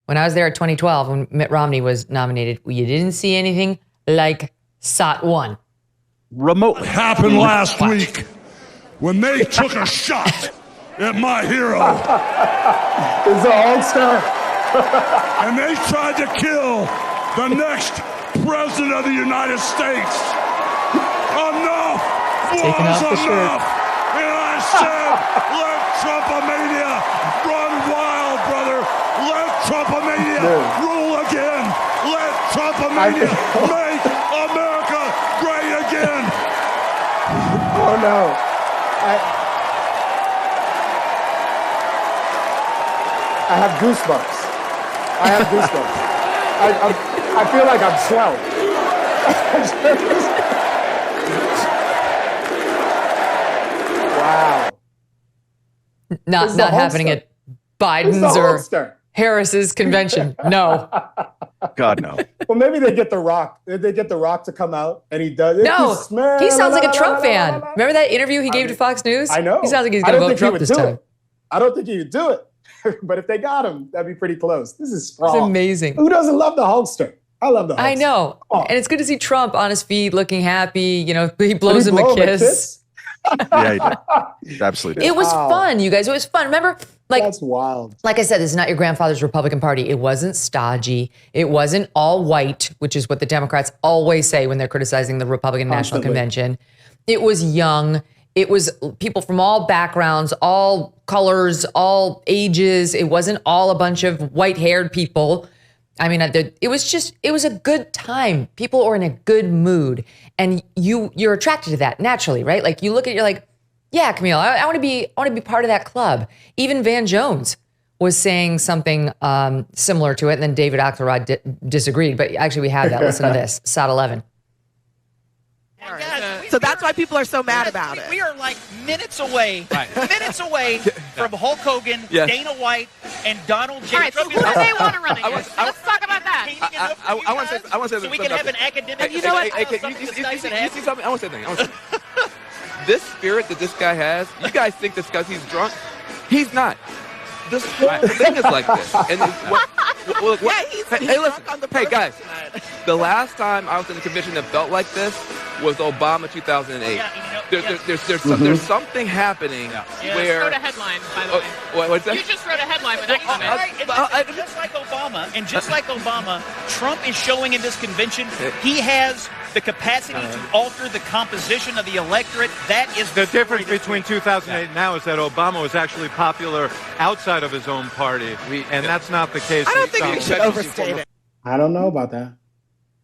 when I was there at 2012, when Mitt Romney was nominated, you didn't see anything like SOT 1. Remote happened last week when they took a shot at my hero. It's a Hulkster. And they tried to kill the next president of the United States. Enough was enough. And I said, let Trumpomania run wild, brother. Let Trumpomania rule again. Let Trumpomania make America great again. Oh, no. I have goosebumps. I feel like I'm 12. Wow. Not happening at Biden's or Harris's convention. No. God, no. Well, maybe they get The Rock. They get The Rock to come out, and he does. No, he sounds like a Trump fan. Remember that interview he gave to Fox News? I know. He sounds like he's going to vote Trump this time. I don't think he would do it. But if they got him, that'd be pretty close. This is strong. It's amazing. Who doesn't love the Hulkster? I love the Hulkster. I know. And it's good to see Trump on his feet looking happy. You know, he blows him a kiss. Yeah, he did. Absolutely did. It was fun, you guys. It was fun. Remember, like, that's wild. Like I said, this is not your grandfather's Republican Party. It wasn't stodgy. It wasn't all white, which is what the Democrats always say when they're criticizing the Republican National Convention. It was young. It was people from all backgrounds, all colors, all ages. It wasn't all a bunch of white-haired people. I mean, it was a good time. People were in a good mood. And you're attracted to that naturally, right? Like you look at it, you're like, yeah, Kmele, I want to be part of that club. Even Van Jones was saying something similar to it. And then David Axelrod disagreed. But actually we have that. Listen to this, SOT 11. So that's why people are so mad about it. We are like minutes away from Hulk Hogan, Dana White, and Donald J. All right, so who do they want to run against? Let's talk about that. I want to say so we can have an academic. You know what? You see something? I want to say something. This spirit that this guy has, you guys think this because he's drunk? He's not. This whole thing is like this. And hey, listen. Hey, guys. The last time I was in a convention that felt like this was Obama 2008. Yeah, there's something happening where... You just wrote a headline, by the way. What's that? You just wrote a headline with that comment. Just like Obama, Trump is showing in this convention he has the capacity to alter the composition of the electorate. That is the difference between 2008 and now is that Obama was actually popular outside of his own party, and that's not the case. I don't think you should overstate it. I don't know about that.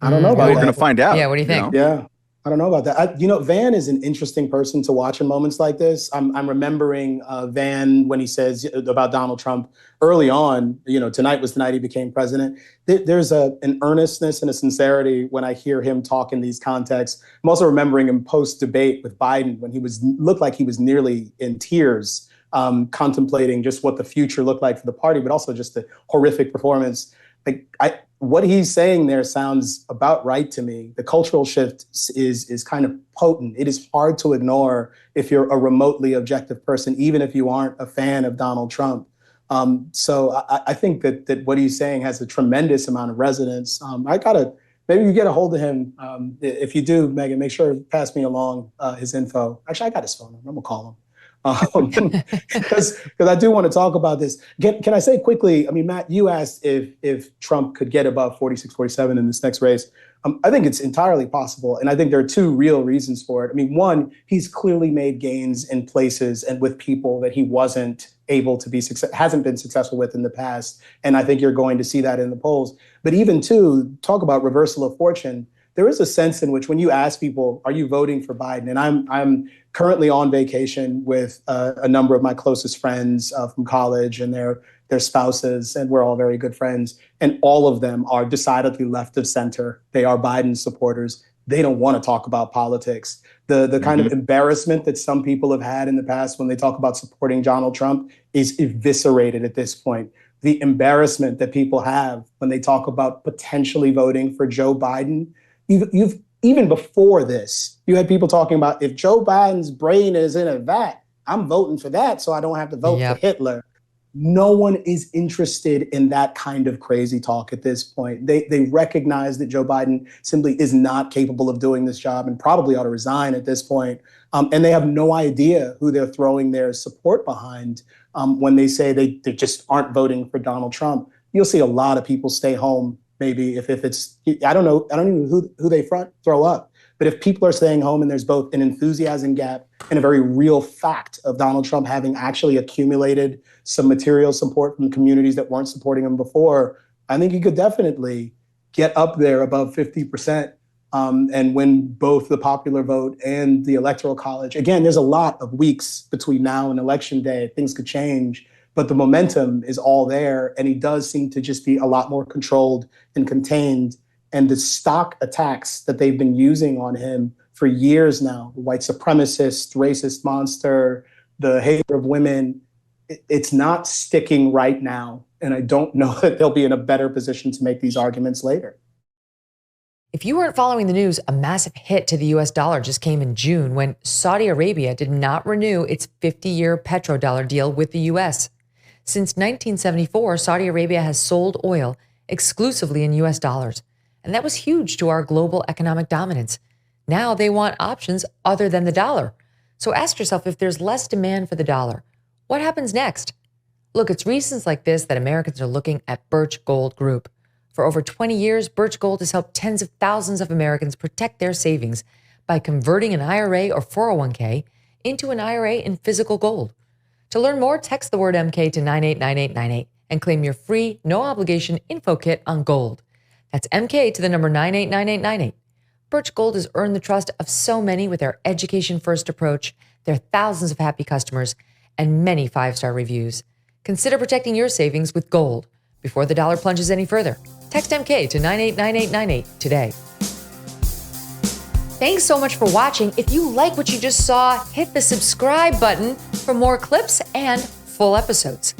We're going to find out. Yeah, what do you think? Yeah. I don't know about that. Van is an interesting person to watch in moments like this. I'm remembering Van when he says about Donald Trump early on, tonight was the night he became president. There's an earnestness and a sincerity when I hear him talk in these contexts. I'm also remembering him post-debate with Biden when he looked like he was nearly in tears, contemplating just what the future looked like for the party, but also just the horrific performance. What he's saying there sounds about right to me. The cultural shift is kind of potent. It is hard to ignore if you're a remotely objective person, even if you aren't a fan of Donald Trump. So I think that what he's saying has a tremendous amount of resonance. Maybe you get a hold of him. If you do, Megyn, make sure to pass me along his info. Actually, I got his phone number. I'm gonna call him. Because I do want to talk about this. Can I say quickly, Matt, you asked if Trump could get above 46, 47 in this next race. I think it's entirely possible. And I think there are two real reasons for it. One, he's clearly made gains in places and with people that he wasn't able to hasn't been successful with in the past. And I think you're going to see that in the polls. But even two, talk about reversal of fortune. There is a sense in which when you ask people, are you voting for Biden? And I'm currently on vacation with a number of my closest friends from college and their spouses, and we're all very good friends. And all of them are decidedly left of center. They are Biden supporters. They don't want to talk about politics. The kind of embarrassment that some people have had in the past when they talk about supporting Donald Trump is eviscerated at this point. The embarrassment that people have when they talk about potentially voting for Joe Biden. You've even before this, you had people talking about if Joe Biden's brain is in a vat, I'm voting for that so I don't have to vote for Hitler. no one is interested in that kind of crazy talk at this point. They recognize that Joe Biden simply is not capable of doing this job and probably ought to resign at this point. And they have no idea who they're throwing their support behind when they say they just aren't voting for Donald Trump. You'll see a lot of people stay home. Maybe if it's, I don't know who they throw up. But if people are staying home and there's both an enthusiasm gap and a very real fact of Donald Trump having actually accumulated some material support from communities that weren't supporting him before, I think he could definitely get up there above 50% and win both the popular vote and the Electoral College. Again, there's a lot of weeks between now and Election Day. Things could change, but the momentum is all there. And he does seem to just be a lot more controlled and contained. And the stock attacks that they've been using on him for years now, the white supremacist, racist monster, the hater of women, it's not sticking right now. And I don't know that they'll be in a better position to make these arguments later. If you weren't following the news, a massive hit to the US dollar just came in June when Saudi Arabia did not renew its 50-year petrodollar deal with the US. Since 1974, Saudi Arabia has sold oil exclusively in US dollars. And that was huge to our global economic dominance. Now they want options other than the dollar. So ask yourself, if there's less demand for the dollar, what happens next? Look, it's reasons like this that Americans are looking at Birch Gold Group. For over 20 years, Birch Gold has helped tens of thousands of Americans protect their savings by converting an IRA or 401k into an IRA in physical gold. To learn more, text the word MK to 989898 and claim your free, no obligation info kit on gold. That's MK to the number 989898. Birch Gold has earned the trust of so many with their education-first approach, their thousands of happy customers, and many 5-star reviews. Consider protecting your savings with gold before the dollar plunges any further. Text MK to 989898 today. Thanks so much for watching. If you like what you just saw, hit the subscribe button for more clips and full episodes.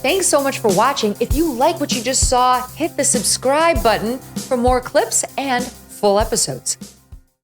Thanks so much for watching. If you like what you just saw, hit the subscribe button for more clips and full episodes.